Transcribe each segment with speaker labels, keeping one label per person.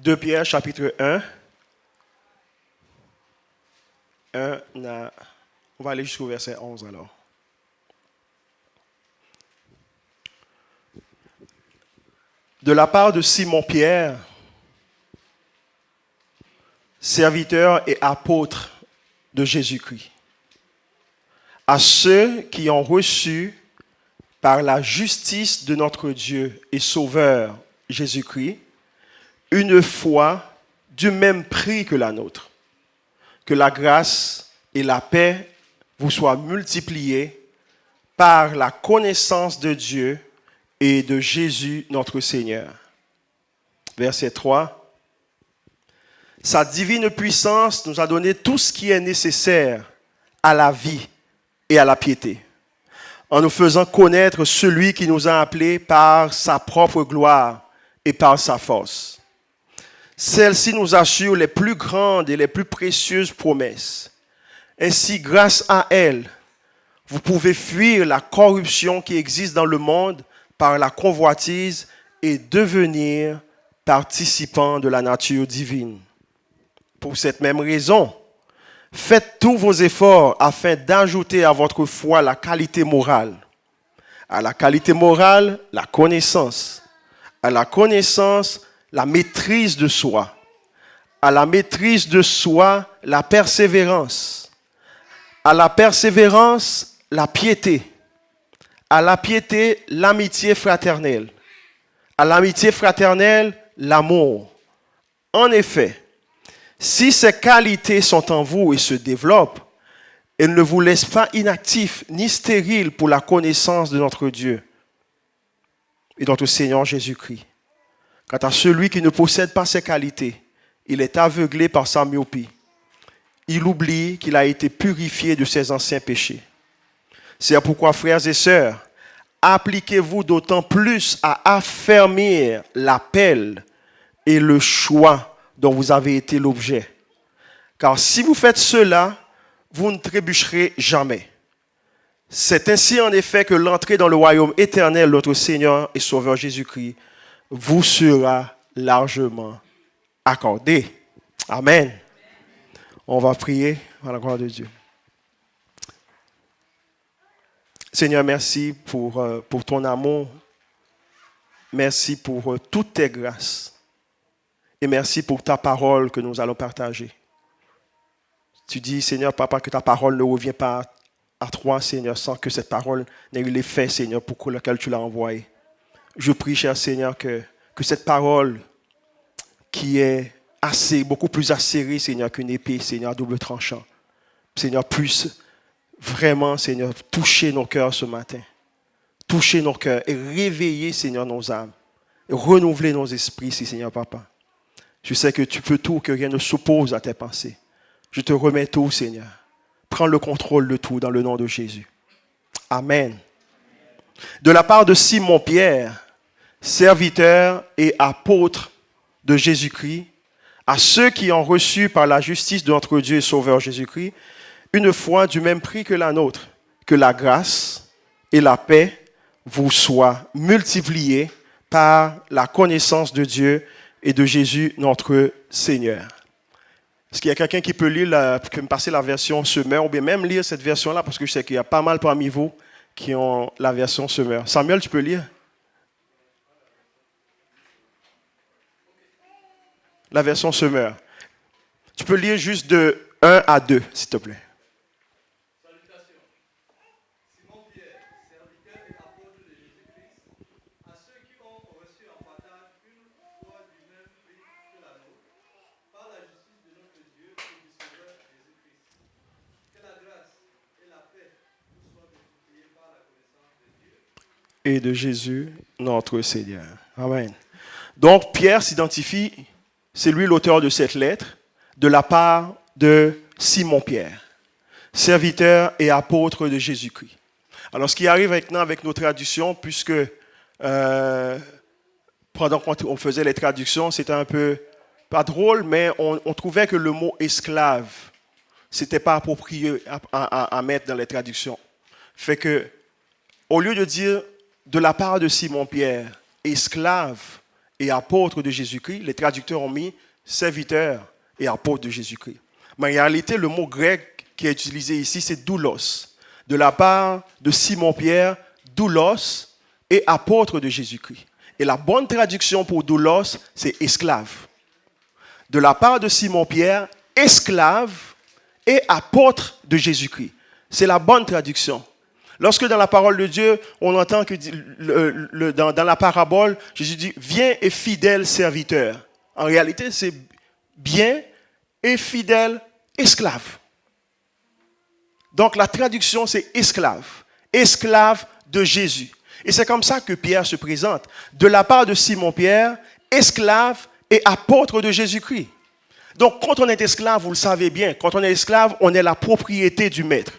Speaker 1: 2 Pierre, chapitre 1. On va aller jusqu'au verset 11 alors. De la part de Simon-Pierre, serviteur et apôtre de Jésus-Christ, à ceux qui ont reçu par la justice de notre Dieu et Sauveur Jésus-Christ, une foi du même prix que la nôtre. Que la grâce et la paix vous soient multipliées par la connaissance de Dieu et de Jésus notre Seigneur. Verset 3. Sa divine puissance nous a donné tout ce qui est nécessaire à la vie et à la piété, en nous faisant connaître celui qui nous a appelés par sa propre gloire et par sa force. Celle-ci nous assure les plus grandes et les plus précieuses promesses. Ainsi, grâce à elle, vous pouvez fuir la corruption qui existe dans le monde par la convoitise et devenir participant de la nature divine. Pour cette même raison, faites tous vos efforts afin d'ajouter à votre foi la qualité morale. À la qualité morale, la connaissance. À la connaissance, la maîtrise de soi. À la maîtrise de soi, la persévérance. À la persévérance, la piété. À la piété, l'amitié fraternelle. À l'amitié fraternelle, l'amour. En effet, si ces qualités sont en vous et se développent, elles ne vous laissent pas inactifs ni stériles pour la connaissance de notre Dieu et de notre Seigneur Jésus-Christ. Quant à celui qui ne possède pas ces qualités, il est aveuglé par sa myopie. Il oublie qu'il a été purifié de ses anciens péchés. C'est pourquoi, frères et sœurs, appliquez-vous d'autant plus à affermir l'appel et le choix dont vous avez été l'objet. Car si vous faites cela, vous ne trébucherez jamais. C'est ainsi en effet que l'entrée dans le royaume éternel, notre Seigneur et Sauveur Jésus-Christ, vous sera largement accordée. Amen. On va prier à la gloire de Dieu. Seigneur, merci pour ton amour. Merci pour toutes tes grâces. Et merci pour ta parole que nous allons partager. Tu dis, Seigneur, Papa, que ta parole ne revient pas à toi, Seigneur, sans que cette parole n'ait eu l'effet, Seigneur, pour lequel tu l'as envoyée. Je prie, cher Seigneur, que cette parole qui est beaucoup plus acérée, Seigneur, qu'une épée, Seigneur, à double tranchant, Seigneur, puisse vraiment, Seigneur, toucher nos cœurs ce matin. Toucher nos cœurs et réveiller, Seigneur, nos âmes. Et renouveler nos esprits, Seigneur, Papa. Je sais que tu peux tout, que rien ne s'oppose à tes pensées. Je te remets tout, Seigneur. Prends le contrôle de tout dans le nom de Jésus. Amen. De la part de Simon-Pierre, serviteur et apôtre de Jésus-Christ, à ceux qui ont reçu par la justice de notre Dieu et Sauveur Jésus-Christ, une foi du même prix que la nôtre, que la grâce et la paix vous soient multipliées par la connaissance de Dieu et de Jésus notre Seigneur. Est-ce qu'il y a quelqu'un qui peut lire, qui peut me passer la version Semeur, ou bien même lire cette version-là, parce que je sais qu'il y a pas mal parmi vous qui ont la version Semeur. Samuel, tu peux lire? La version Semeur. Tu peux lire juste de 1 à 2, s'il te plaît.
Speaker 2: Salutations. Simon-Pierre, serviteur et apôtre de Jésus-Christ, à ceux qui ont reçu en partage une foi du même prix que la nôtre, par la justice de notre Dieu et du Sauveur Jésus-Christ. Que la grâce et la paix vous soient multipliées par la connaissance de Dieu
Speaker 1: et de Jésus, notre Seigneur. Amen. Donc, Pierre s'identifie, c'est lui l'auteur de cette lettre, de la part de Simon-Pierre, serviteur et apôtre de Jésus-Christ. Alors, ce qui arrive maintenant avec nos traductions, puisque pendant qu'on faisait les traductions, c'était un peu, pas drôle, mais on trouvait que le mot esclave, c'était pas approprié à mettre dans les traductions. Fait que, au lieu de dire de la part de Simon-Pierre, esclave et apôtres de Jésus-Christ. Les traducteurs ont mis serviteurs et apôtres de Jésus-Christ. Mais en réalité, le mot grec qui est utilisé ici, c'est doulos. De la part de Simon-Pierre, doulos et apôtre de Jésus-Christ. Et la bonne traduction pour doulos, c'est esclave. De la part de Simon-Pierre, esclave et apôtre de Jésus-Christ. C'est la bonne traduction. Lorsque dans la parole de Dieu, on entend que dans la parabole, Jésus dit « Viens et fidèle serviteur ». En réalité, c'est « bien et fidèle esclave ». Donc la traduction, c'est « esclave ». Esclave de Jésus. Et c'est comme ça que Pierre se présente. De la part de Simon-Pierre, esclave et apôtre de Jésus-Christ. Donc quand on est esclave, vous le savez bien, quand on est esclave, on est la propriété du maître.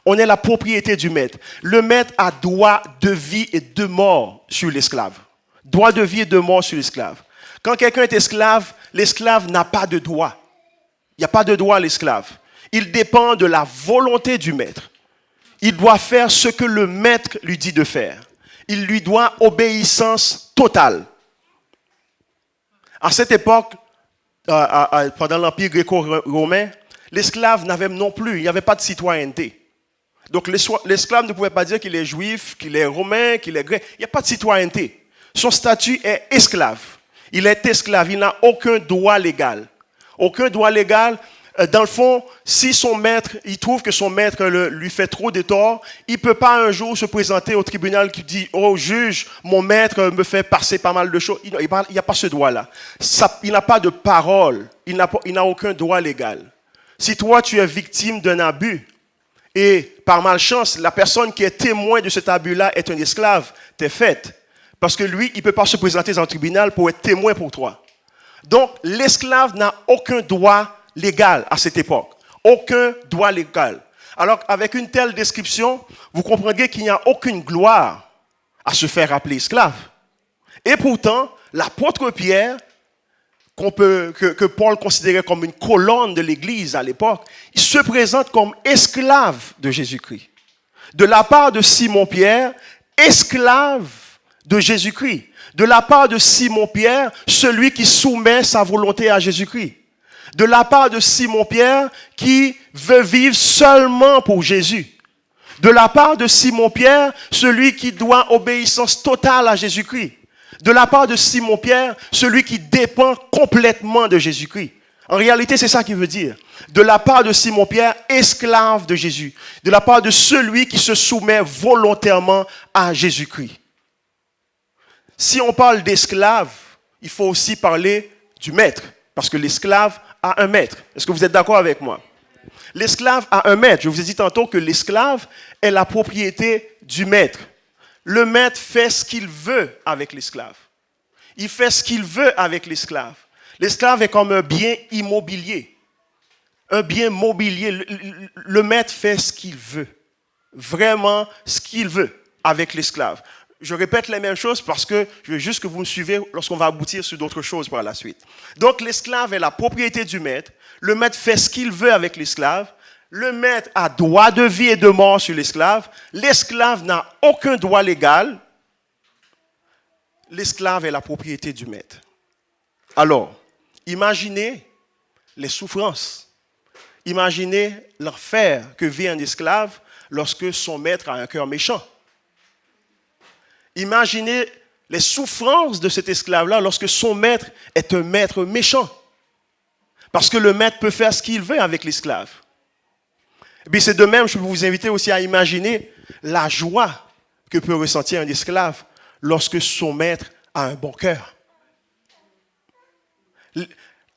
Speaker 1: On est la propriété du maître. Le maître a droit de vie et de mort sur l'esclave. Droit de vie et de mort sur l'esclave. Quand quelqu'un est esclave, l'esclave n'a pas de droit. Il n'y a pas de droit à l'esclave. Il dépend de la volonté du maître. Il doit faire ce que le maître lui dit de faire. Il lui doit obéissance totale. À cette époque, pendant l'Empire gréco-romain, l'esclave n'avait non plus, il n'y avait pas de citoyenneté. Donc l'esclave ne pouvait pas dire qu'il est juif, qu'il est romain, qu'il est grec. Il n'y a pas de citoyenneté. Son statut est esclave. Il est esclave, il n'a aucun droit légal. Aucun droit légal. Dans le fond, si son maître, il trouve que son maître lui fait trop de tort, il ne peut pas un jour se présenter au tribunal qui dit « Oh juge, mon maître me fait passer pas mal de choses ». Il n'y a pas ce droit-là. Il n'a pas de parole. Il n'a aucun droit légal. Si toi, tu es victime d'un abus, et par malchance, la personne qui est témoin de cet abus-là est un esclave, t'es faite. Parce que lui, il ne peut pas se présenter dans un tribunal pour être témoin pour toi. Donc, l'esclave n'a aucun droit légal à cette époque. Aucun droit légal. Alors, avec une telle description, vous comprendrez qu'il n'y a aucune gloire à se faire appeler esclave. Et pourtant, l'apôtre Pierre, que Paul considérait comme une colonne de l'Église à l'époque, il se présente comme esclave de Jésus-Christ. De la part de Simon-Pierre, esclave de Jésus-Christ. De la part de Simon-Pierre, celui qui soumet sa volonté à Jésus-Christ. De la part de Simon-Pierre, qui veut vivre seulement pour Jésus. De la part de Simon-Pierre, celui qui doit obéissance totale à Jésus-Christ. De la part de Simon-Pierre, celui qui dépend complètement de Jésus-Christ. En réalité, c'est ça qu'il veut dire. De la part de Simon-Pierre, esclave de Jésus. De la part de celui qui se soumet volontairement à Jésus-Christ. Si on parle d'esclave, il faut aussi parler du maître. Parce que l'esclave a un maître. Est-ce que vous êtes d'accord avec moi? L'esclave a un maître. Je vous ai dit tantôt que l'esclave est la propriété du maître. Le maître fait ce qu'il veut avec l'esclave. Il fait ce qu'il veut avec l'esclave. L'esclave est comme un bien immobilier. Un bien mobilier. Le maître fait ce qu'il veut. Vraiment ce qu'il veut avec l'esclave. Je répète les mêmes choses parce que je veux juste que vous me suivez lorsqu'on va aboutir sur d'autres choses par la suite. Donc l'esclave est la propriété du maître. Le maître fait ce qu'il veut avec l'esclave. Le maître a droit de vie et de mort sur l'esclave. L'esclave n'a aucun droit légal. L'esclave est la propriété du maître. Alors, imaginez les souffrances. Imaginez l'enfer que vit un esclave lorsque son maître a un cœur méchant. Imaginez les souffrances de cet esclave-là lorsque son maître est un maître méchant. Parce que le maître peut faire ce qu'il veut avec l'esclave. Et puis c'est de même, je peux vous inviter aussi à imaginer la joie que peut ressentir un esclave lorsque son maître a un bon cœur.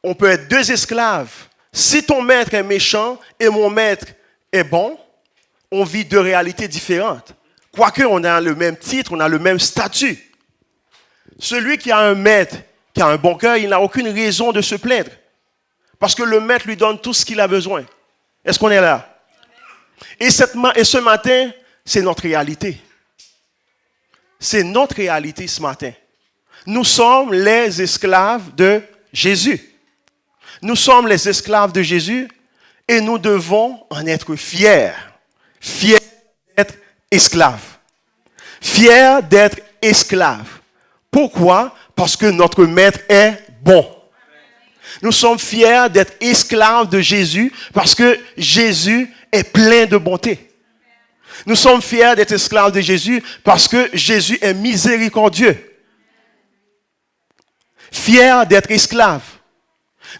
Speaker 1: On peut être deux esclaves. Si ton maître est méchant et mon maître est bon, on vit deux réalités différentes. Quoique on a le même titre, on a le même statut. Celui qui a un maître, qui a un bon cœur, il n'a aucune raison de se plaindre. Parce que le maître lui donne tout ce qu'il a besoin. Est-ce qu'on est là? Et ce matin, c'est notre réalité. C'est notre réalité ce matin. Nous sommes les esclaves de Jésus. Nous sommes les esclaves de Jésus et nous devons en être fiers. Fiers d'être esclaves. Fiers d'être esclaves. Pourquoi? parce que notre maître est bon. Nous sommes fiers d'être esclaves de Jésus parce que Jésus est plein de bonté. Nous sommes fiers d'être esclaves de Jésus parce que Jésus est miséricordieux. Fiers d'être esclaves.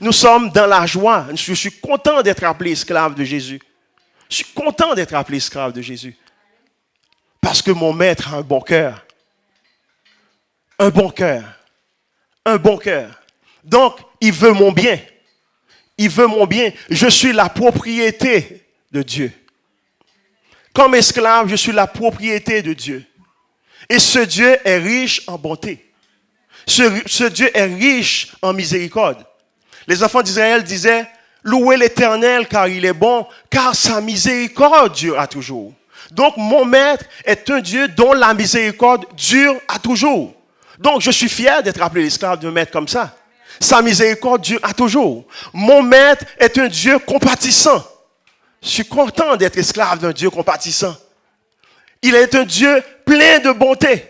Speaker 1: Nous sommes dans la joie. Je suis content d'être appelé esclave de Jésus. Je suis content d'être appelé esclave de Jésus. Parce que mon maître a un bon cœur. Un bon cœur. Un bon cœur. Donc, il veut mon bien. Il veut mon bien. Je suis la propriété de Dieu. Comme esclave, je suis la propriété de Dieu. Et ce Dieu est riche en bonté. Ce Dieu est riche en miséricorde. Les enfants d'Israël disaient, louez l'Éternel car il est bon, car sa miséricorde dure à toujours. Donc mon maître est un Dieu dont la miséricorde dure à toujours. Donc je suis fier d'être appelé l'esclave d'un maître comme ça. Sa miséricorde dure à toujours. Mon maître est un Dieu compatissant. Je suis content d'être esclave d'un Dieu compatissant. Il est un Dieu plein de bonté.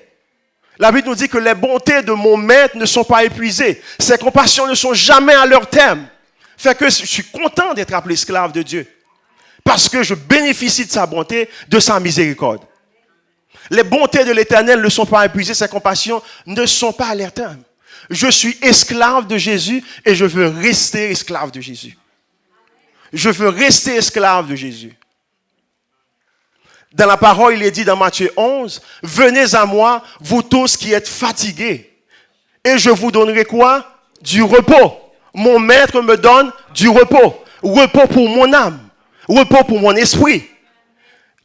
Speaker 1: La Bible nous dit que les bontés de mon maître ne sont pas épuisées. Ses compassions ne sont jamais à leur terme. Fait que je suis content d'être appelé esclave de Dieu. Parce que je bénéficie de sa bonté, de sa miséricorde. Les bontés de l'Éternel ne sont pas épuisées, ses compassions ne sont pas à leur terme. Je suis esclave de Jésus et je veux rester esclave de Jésus. Je veux rester esclave de Jésus. Dans la parole, il est dit dans Matthieu 11, « Venez à moi, vous tous qui êtes fatigués, et je vous donnerai quoi? Du repos. Mon maître me donne du repos. Repos pour mon âme. Repos pour mon esprit. »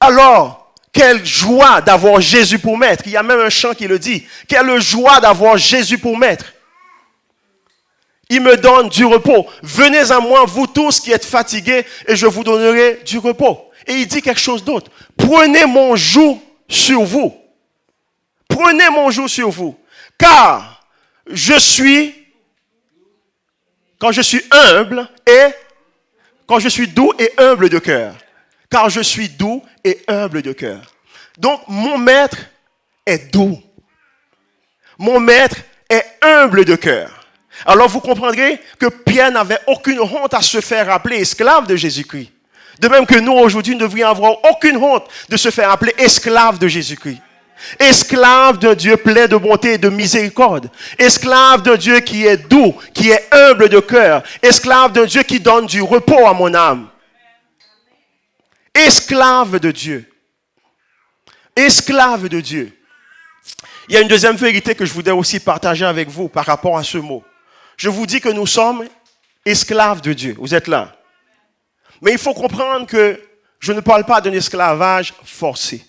Speaker 1: Alors, quelle joie d'avoir Jésus pour maître. Il y a même un chant qui le dit. Quelle joie d'avoir Jésus pour maître. Il me donne du repos. Venez à moi, vous tous qui êtes fatigués, et je vous donnerai du repos. Et il dit quelque chose d'autre. Prenez mon joug sur vous. Prenez mon joug sur vous. Car quand je suis humble et quand je suis doux et humble de cœur. Car je suis doux et humble de cœur. Donc, mon maître est doux. Mon maître est humble de cœur. Alors, vous comprendrez que Pierre n'avait aucune honte à se faire appeler esclave de Jésus-Christ. De même que nous, aujourd'hui, ne devrions avoir aucune honte de se faire appeler esclave de Jésus-Christ. Esclave d'un Dieu plein de bonté et de miséricorde. Esclave d'un Dieu qui est doux, qui est humble de cœur. Esclave d'un Dieu qui donne du repos à mon âme. Esclave de Dieu. Esclave de Dieu. Il y a une deuxième vérité que je voudrais aussi partager avec vous par rapport à ce mot. Je vous dis que nous sommes esclaves de Dieu. Vous êtes là. Mais il faut comprendre que je ne parle pas d'un esclavage forcé.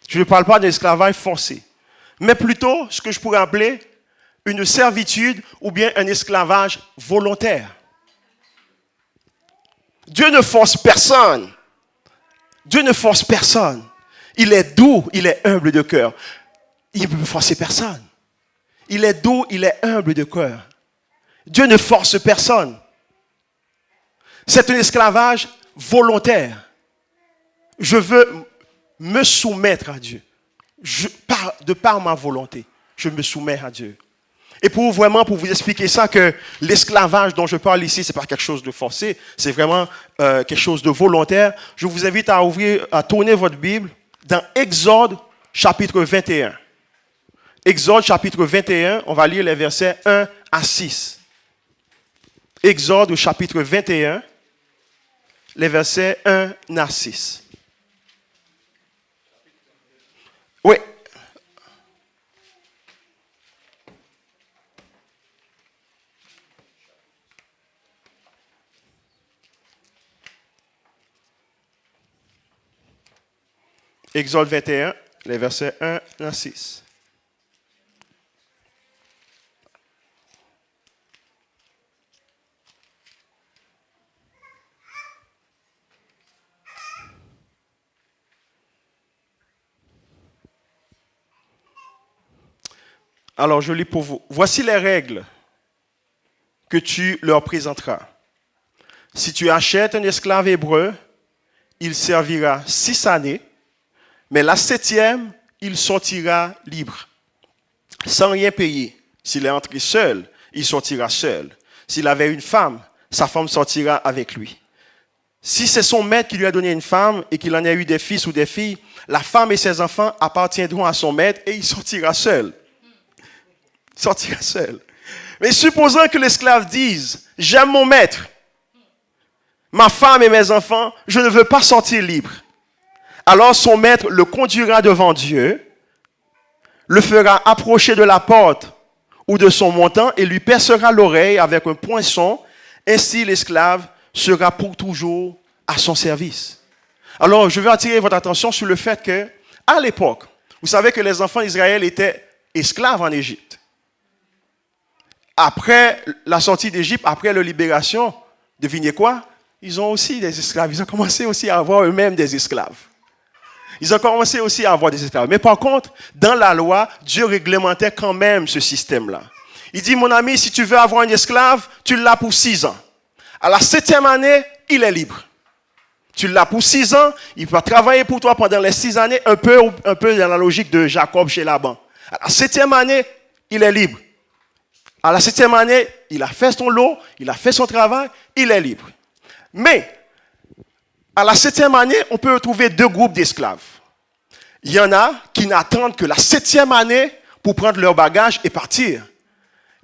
Speaker 1: Je ne parle pas d'un esclavage forcé. Mais plutôt ce que je pourrais appeler une servitude ou bien un esclavage volontaire. Dieu ne force personne. Dieu ne force personne. Il est doux, il est humble de cœur. Il ne peut forcer personne. Il est doux, il est humble de cœur. Dieu ne force personne. C'est un esclavage volontaire. Je veux me soumettre à Dieu. De par ma volonté, je me soumets à Dieu. Et pour vous expliquer ça, que l'esclavage dont je parle ici, ce n'est pas quelque chose de forcé, c'est vraiment quelque chose de volontaire. Je vous invite à tourner votre Bible dans Exode chapitre 21. Exode chapitre 21, on va lire les versets 1 à 6. Exode chapitre 21, les versets 1 à 6. Oui. Exode 21, les versets 1 à 6. Alors, je lis pour vous. Voici les règles que tu leur présenteras. Si tu achètes un esclave hébreu, il servira 6 années, mais la 7e, il sortira libre. sans rien payer. S'il est entré seul, il sortira seul. S'il avait une femme, sa femme sortira avec lui. Si c'est son maître qui lui a donné une femme et qu'il en a eu des fils ou des filles, la femme et ses enfants appartiendront à son maître et il sortira seul. Il sortira seul. Mais supposons que l'esclave dise, j'aime mon maître, ma femme et mes enfants, je ne veux pas sortir libre. Alors son maître le conduira devant Dieu, le fera approcher de la porte ou de son montant et lui percera l'oreille avec un poinçon. Ainsi l'esclave sera pour toujours à son service. Alors je veux attirer votre attention sur le fait que, à l'époque, vous savez que les enfants d'Israël étaient esclaves en Égypte. Après la sortie d'Égypte, après leur libération, devinez quoi? Ils ont aussi des esclaves. Ils ont commencé aussi à avoir eux-mêmes des esclaves. Ils ont commencé aussi à avoir des esclaves. Mais par contre, dans la loi, Dieu réglementait quand même ce système-là. Il dit, mon ami, si tu veux avoir un esclave, tu l'as pour 6 ans. À la 7e année, il est libre. Tu l'as pour 6 ans, il va travailler pour toi pendant les 6 années, un peu dans la logique de Jacob chez Laban. À la 7e année, il est libre. À la 7e année, il a fait son lot, il a fait son travail, il est libre. Mais, à la 7e année, on peut retrouver 2 groupes d'esclaves. Il y en a qui n'attendent que la 7e année pour prendre leur bagage et partir.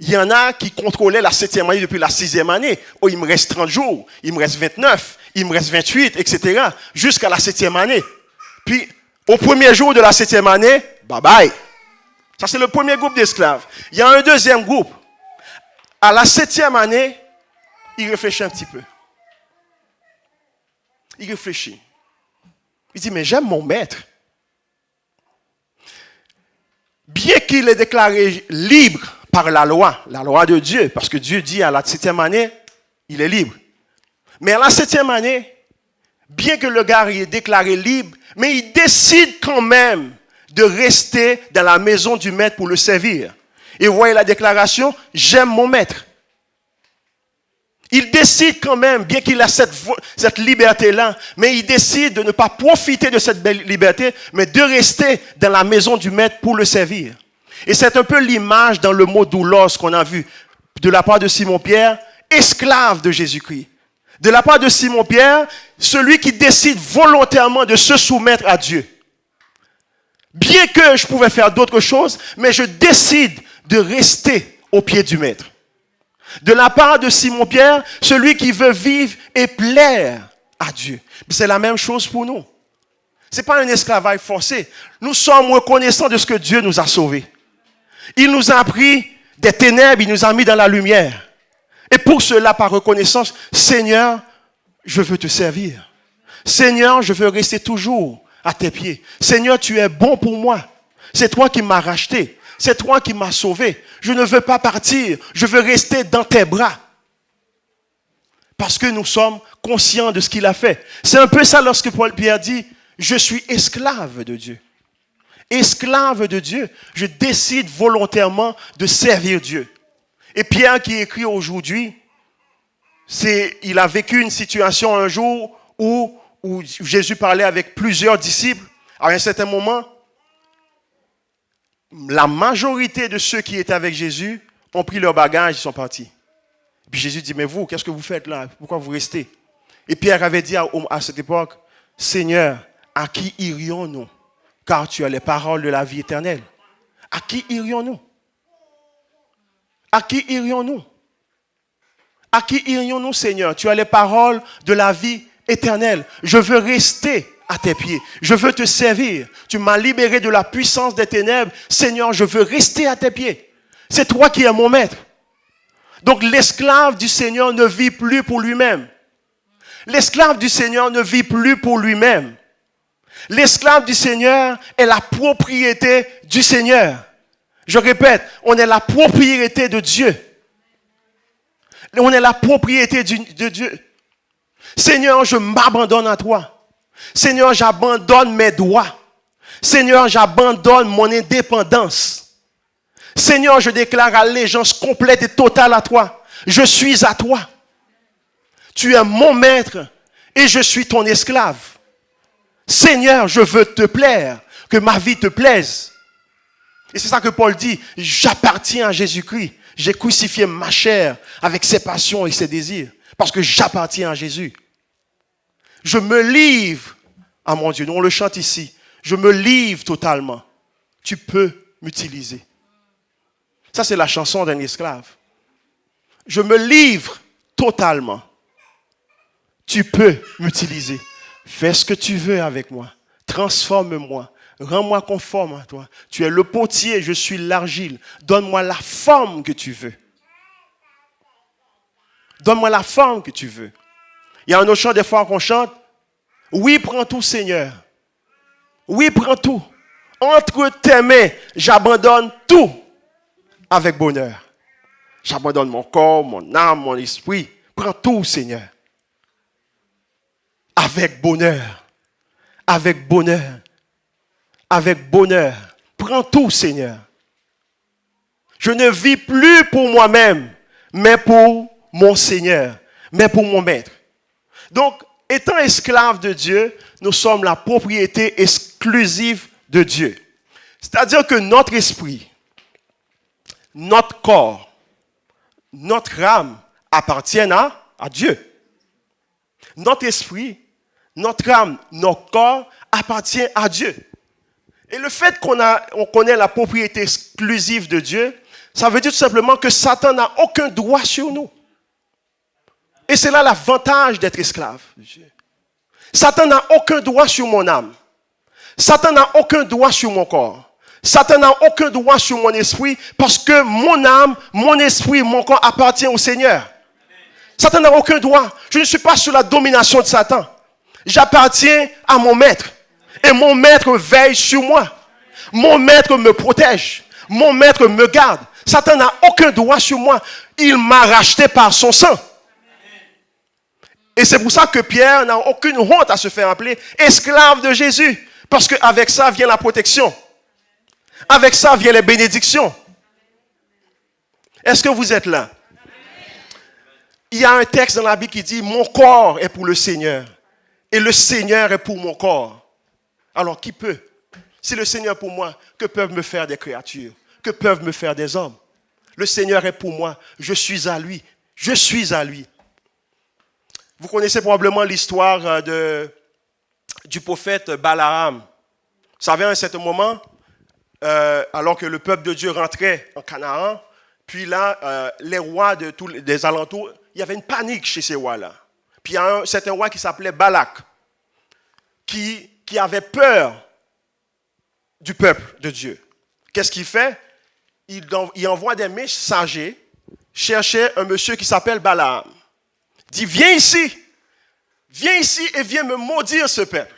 Speaker 1: Il y en a qui contrôlaient la 7e année depuis la 6e année. Oh, il me reste 30 jours, il me reste 29, il me reste 28, etc. Jusqu'à la 7e année. Puis, au premier jour de la 7e année, bye bye. Ça, c'est le premier groupe d'esclaves. Il y a un deuxième groupe. À la 7e année, il réfléchit un petit peu. Il réfléchit. Il dit, mais j'aime mon maître. Bien qu'il est déclaré libre par la loi de Dieu, parce que Dieu dit à la 7e année, il est libre. Mais à la 7e année, bien que le gars ait déclaré libre, mais il décide quand même de rester dans la maison du maître pour le servir. Et vous voyez la déclaration, j'aime mon maître. Il décide quand même, bien qu'il a cette liberté-là, mais il décide de ne pas profiter de cette belle liberté, mais de rester dans la maison du maître pour le servir. Et c'est un peu l'image dans le mot doulos qu'on a vu de la part de Simon-Pierre, esclave de Jésus-Christ. De la part de Simon-Pierre, celui qui décide volontairement de se soumettre à Dieu. Bien que je pouvais faire d'autres choses, mais je décide de rester au pied du maître. De la part de Simon-Pierre, celui qui veut vivre et plaire à Dieu. C'est la même chose pour nous. Ce n'est pas un esclavage forcé. Nous sommes reconnaissants de ce que Dieu nous a sauvés. Il nous a pris des ténèbres, il nous a mis dans la lumière. Et pour cela, par reconnaissance, Seigneur, je veux te servir. Seigneur, je veux rester toujours à tes pieds. Seigneur, tu es bon pour moi. C'est toi qui m'as racheté. C'est toi qui m'as sauvé. Je ne veux pas partir. Je veux rester dans tes bras. Parce que nous sommes conscients de ce qu'il a fait. C'est un peu ça lorsque Pierre dit, je suis esclave de Dieu. Esclave de Dieu. Je décide volontairement de servir Dieu. Et Pierre qui écrit aujourd'hui, il a vécu une situation un jour où Jésus parlait avec plusieurs disciples. À un certain moment, la majorité de ceux qui étaient avec Jésus ont pris leur bagage et sont partis. Puis Jésus dit, mais vous, qu'est-ce que vous faites là? Pourquoi vous restez? Et Pierre avait dit à cette époque, Seigneur, à qui irions-nous? Car tu as les paroles de la vie éternelle. À qui irions-nous? À qui irions-nous? À qui irions-nous, Seigneur? Tu as les paroles de la vie éternelle. Je veux rester à tes pieds. Je veux te servir. Tu m'as libéré de la puissance des ténèbres. Seigneur, je veux rester à tes pieds. C'est toi qui es mon maître. Donc l'esclave du Seigneur ne vit plus pour lui-même. L'esclave du Seigneur ne vit plus pour lui-même. L'esclave du Seigneur est la propriété du Seigneur. Je répète, on est la propriété de Dieu. On est la propriété de Dieu. Seigneur, je m'abandonne à toi. Seigneur, j'abandonne mes droits. Seigneur, j'abandonne mon indépendance. Seigneur, je déclare allégeance complète et totale à toi. Je suis à toi. Tu es mon maître et je suis ton esclave. Seigneur, je veux te plaire, que ma vie te plaise. Et c'est ça que Paul dit, j'appartiens à Jésus-Christ. J'ai crucifié ma chair avec ses passions et ses désirs. Parce que j'appartiens à Jésus. Je me livre à mon Dieu. Nous, on le chante ici. Je me livre totalement. Tu peux m'utiliser. Ça, c'est la chanson d'un esclave. Je me livre totalement. Tu peux m'utiliser. Fais ce que tu veux avec moi. Transforme-moi. Rends-moi conforme à toi. Tu es le potier, je suis l'argile. Donne-moi la forme que tu veux. Donne-moi la forme que tu veux. Il y a un autre chant des fois qu'on chante. Oui, prends tout, Seigneur. Oui, prends tout. Entre tes mains, j'abandonne tout avec bonheur. J'abandonne mon corps, mon âme, mon esprit. Prends tout, Seigneur. Avec bonheur. Avec bonheur. Avec bonheur. Prends tout, Seigneur. Je ne vis plus pour moi-même, mais pour mon Seigneur, mais pour mon Maître. Donc, étant esclaves de Dieu, nous sommes la propriété exclusive de Dieu. C'est-à-dire que notre esprit, notre corps, notre âme appartiennent à Dieu. Notre esprit, notre âme, notre corps appartiennent à Dieu. Et le fait qu'on connaît la propriété exclusive de Dieu, ça veut dire tout simplement que Satan n'a aucun droit sur nous. Et c'est là l'avantage d'être esclave de Dieu. Satan n'a aucun droit sur mon âme. Satan n'a aucun droit sur mon corps. Satan n'a aucun droit sur mon esprit parce que mon âme, mon esprit, mon corps appartient au Seigneur. Satan n'a aucun droit. Je ne suis pas sous la domination de Satan. J'appartiens à mon maître. Et mon maître veille sur moi. Mon maître me protège. Mon maître me garde. Satan n'a aucun droit sur moi. Il m'a racheté par son sang. Et c'est pour ça que Pierre n'a aucune honte à se faire appeler esclave de Jésus. Parce qu'avec ça vient la protection. Avec ça vient les bénédictions. Est-ce que vous êtes là? Il y a un texte dans la Bible qui dit « Mon corps est pour le Seigneur et le Seigneur est pour mon corps. » Alors, qui peut? Si le Seigneur est pour moi, que peuvent me faire des créatures? Que peuvent me faire des hommes? Le Seigneur est pour moi. Je suis à lui. Je suis à lui. Vous connaissez probablement l'histoire du prophète Balaam. Vous savez, à un certain moment, alors que le peuple de Dieu rentrait en Canaan, puis là, les rois des alentours, il y avait une panique chez ces rois-là. Puis il y a un certain roi qui s'appelait Balak, qui avait peur du peuple de Dieu. Qu'est-ce qu'il fait? Il envoie des messagers chercher un monsieur qui s'appelle Balaam. Il dit, viens ici et viens me maudire ce peuple.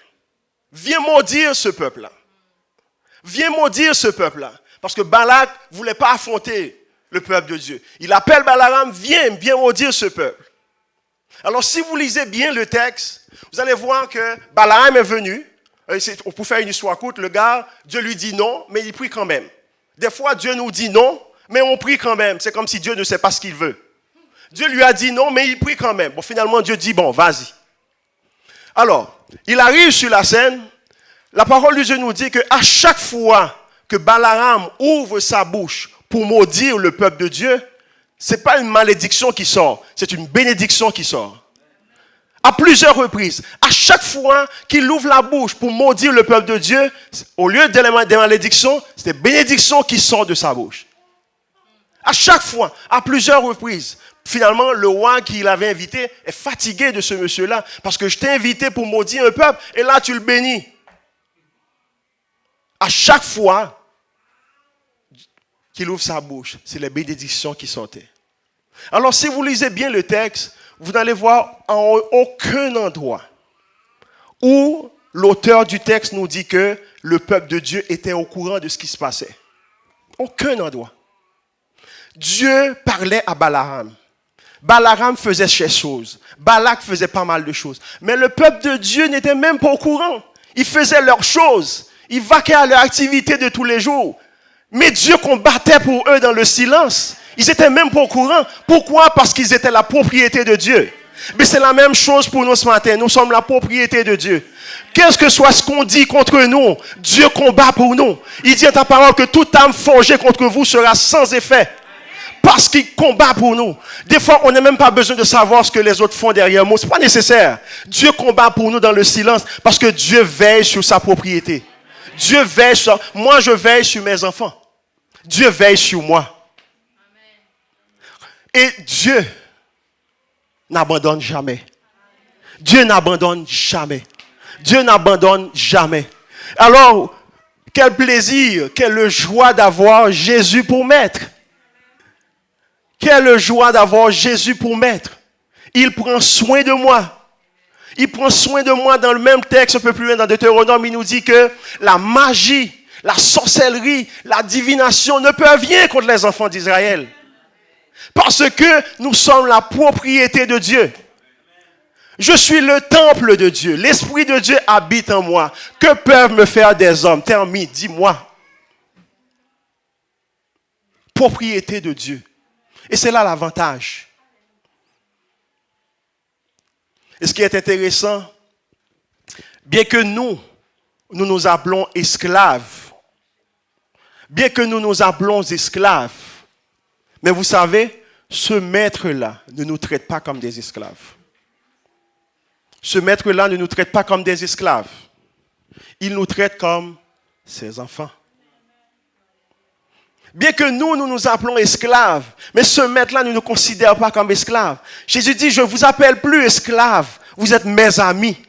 Speaker 1: Viens maudire ce peuple-là. Viens maudire ce peuple-là. Parce que Balak ne voulait pas affronter le peuple de Dieu. Il appelle Balaam, viens maudire ce peuple. Alors si vous lisez bien le texte, vous allez voir que Balaam est venu. Pour faire une histoire courte, le gars, Dieu lui dit non, mais il prie quand même. Des fois, Dieu nous dit non, mais on prie quand même. C'est comme si Dieu ne sait pas ce qu'il veut. Dieu lui a dit non, mais il prie quand même. Bon, finalement, Dieu dit, bon, vas-y. Alors, il arrive sur la scène. La parole de Dieu nous dit qu'à chaque fois que Balaam ouvre sa bouche pour maudire le peuple de Dieu, ce n'est pas une malédiction qui sort, c'est une bénédiction qui sort. À plusieurs reprises, à chaque fois qu'il ouvre la bouche pour maudire le peuple de Dieu, au lieu des malédictions, c'est des bénédictions qui sortent de sa bouche. À chaque fois, à plusieurs reprises. Finalement, le roi qui l'avait invité est fatigué de ce monsieur-là, parce que je t'ai invité pour maudire un peuple, et là tu le bénis. À chaque fois qu'il ouvre sa bouche, c'est les bénédictions qui sortaient. Alors, si vous lisez bien le texte, vous n'allez voir en aucun endroit où l'auteur du texte nous dit que le peuple de Dieu était au courant de ce qui se passait. Aucun endroit. Dieu parlait à Balaam. Balaam faisait ces choses. Balak faisait pas mal de choses. Mais le peuple de Dieu n'était même pas au courant. Ils faisaient leurs choses. Ils vaquaient à leur activité de tous les jours. Mais Dieu combattait pour eux dans le silence. Ils étaient même pas au courant. Pourquoi? Parce qu'ils étaient la propriété de Dieu. Mais c'est la même chose pour nous ce matin. Nous sommes la propriété de Dieu. Qu'est-ce que soit ce qu'on dit contre nous, Dieu combat pour nous. Il dit à ta parole que toute âme forgée contre vous sera sans effet. Parce qu'il combat pour nous. Des fois, on n'a même pas besoin de savoir ce que les autres font derrière nous. Ce n'est pas nécessaire. Dieu combat pour nous dans le silence parce que Dieu veille sur sa propriété. Dieu veille sur... Moi, je veille sur mes enfants. Dieu veille sur moi. Et Dieu n'abandonne jamais. Dieu n'abandonne jamais. Dieu n'abandonne jamais. Alors, quel plaisir, quelle joie d'avoir Jésus pour maître. Quelle joie d'avoir Jésus pour maître. Il prend soin de moi. Il prend soin de moi dans le même texte, un peu plus loin dans Deutéronome, il nous dit que la magie, la sorcellerie, la divination ne peuvent rien contre les enfants d'Israël. Parce que nous sommes la propriété de Dieu. Je suis le temple de Dieu. L'Esprit de Dieu habite en moi. Que peuvent me faire des hommes? Termine, dis-moi. Propriété de Dieu. Et c'est là l'avantage. Et ce qui est intéressant, bien que nous nous appelons esclaves, mais vous savez, ce maître-là ne nous traite pas comme des esclaves. Ce maître-là ne nous traite pas comme des esclaves. Il nous traite comme ses enfants. Bien que nous nous appelons esclaves, mais ce maître-là ne nous considère pas comme esclaves. Jésus dit, je ne vous appelle plus esclaves, vous êtes mes amis.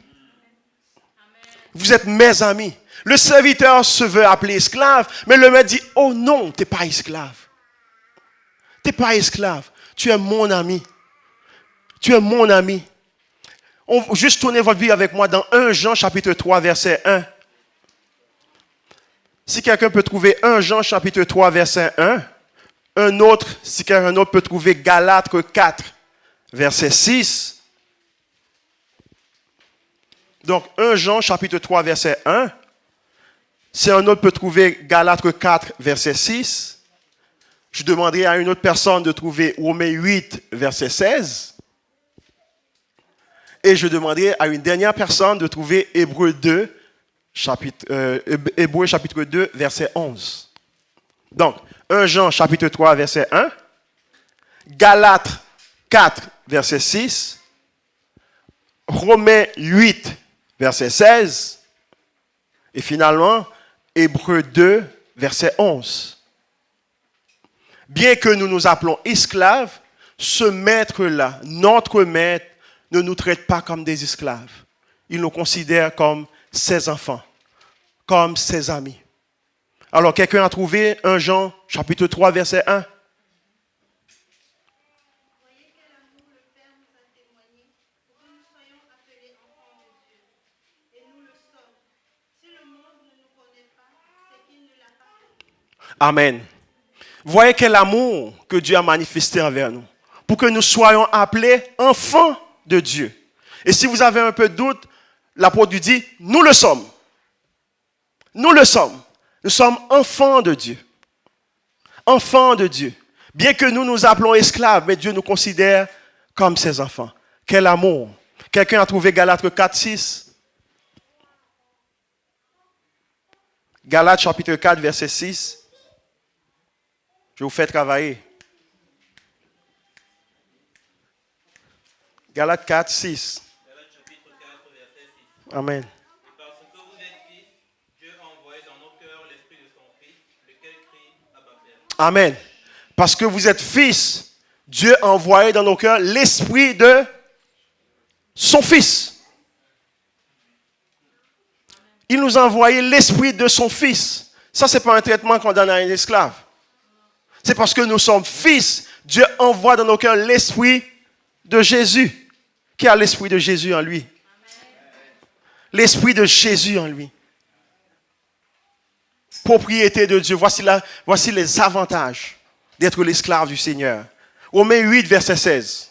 Speaker 1: Vous êtes mes amis. Le serviteur se veut appeler esclave, mais le maître dit, oh non, tu n'es pas esclave. Tu n'es pas esclave, tu es mon ami. Tu es mon ami. Juste tournez votre vie avec moi dans 1 Jean chapitre 3 verset 1. Si quelqu'un peut trouver 1 Jean chapitre 3 verset 1, si quelqu'un d'autre peut trouver Galates 4 verset 6. Donc 1 Jean chapitre 3 verset 1. Si un autre peut trouver Galates 4 verset 6, je demanderai à une autre personne de trouver Romains 8 verset 16. Et je demanderai à une dernière personne de trouver Hébreux chapitre 2, verset 11. Donc, 1 Jean chapitre 3, verset 1. Galates 4, verset 6. Romains 8, verset 16. Et finalement, Hébreux 2, verset 11. Bien que nous nous appelons esclaves, ce maître-là, notre maître, ne nous traite pas comme des esclaves. Il nous considère comme ses enfants, comme ses amis. Alors, quelqu'un a trouvé 1 Jean, chapitre 3, verset 1.
Speaker 3: Voyez quel amour le Père nous a témoigné pour que nous soyons appelés enfants de Dieu. Et nous le sommes. Si le monde ne nous connaît pas, c'est qu'il ne l'a pas connu.
Speaker 1: Amen. Voyez quel amour que Dieu a manifesté envers nous. Pour que nous soyons appelés enfants de Dieu. Et si vous avez un peu de doute, l'apôtre dit, nous le sommes. Nous le sommes. Nous sommes enfants de Dieu. Enfants de Dieu. Bien que nous nous appelons esclaves, mais Dieu nous considère comme ses enfants. Quel amour. Quelqu'un a trouvé Galates 4, 6. Galates chapitre 4, verset 6. Je vous fais travailler. Galates 4, 6.
Speaker 2: Galates chapitre 4, verset 6.
Speaker 1: Amen.
Speaker 2: Et parce que vous êtes fils, Dieu a envoyé dans nos cœurs l'esprit de son Fils, lequel crie Abba Père.
Speaker 1: Amen. Parce que vous êtes fils, Dieu a envoyé dans nos cœurs l'esprit de son Fils. Il nous a envoyé l'esprit de son Fils. Ça, ce n'est pas un traitement qu'on donne à un esclave. C'est parce que nous sommes fils, Dieu envoie dans nos cœurs l'esprit de Jésus. Qui a l'esprit de Jésus en lui? L'esprit de Jésus en lui. Propriété de Dieu. Voici les avantages d'être l'esclave du Seigneur. Romains 8, verset 16.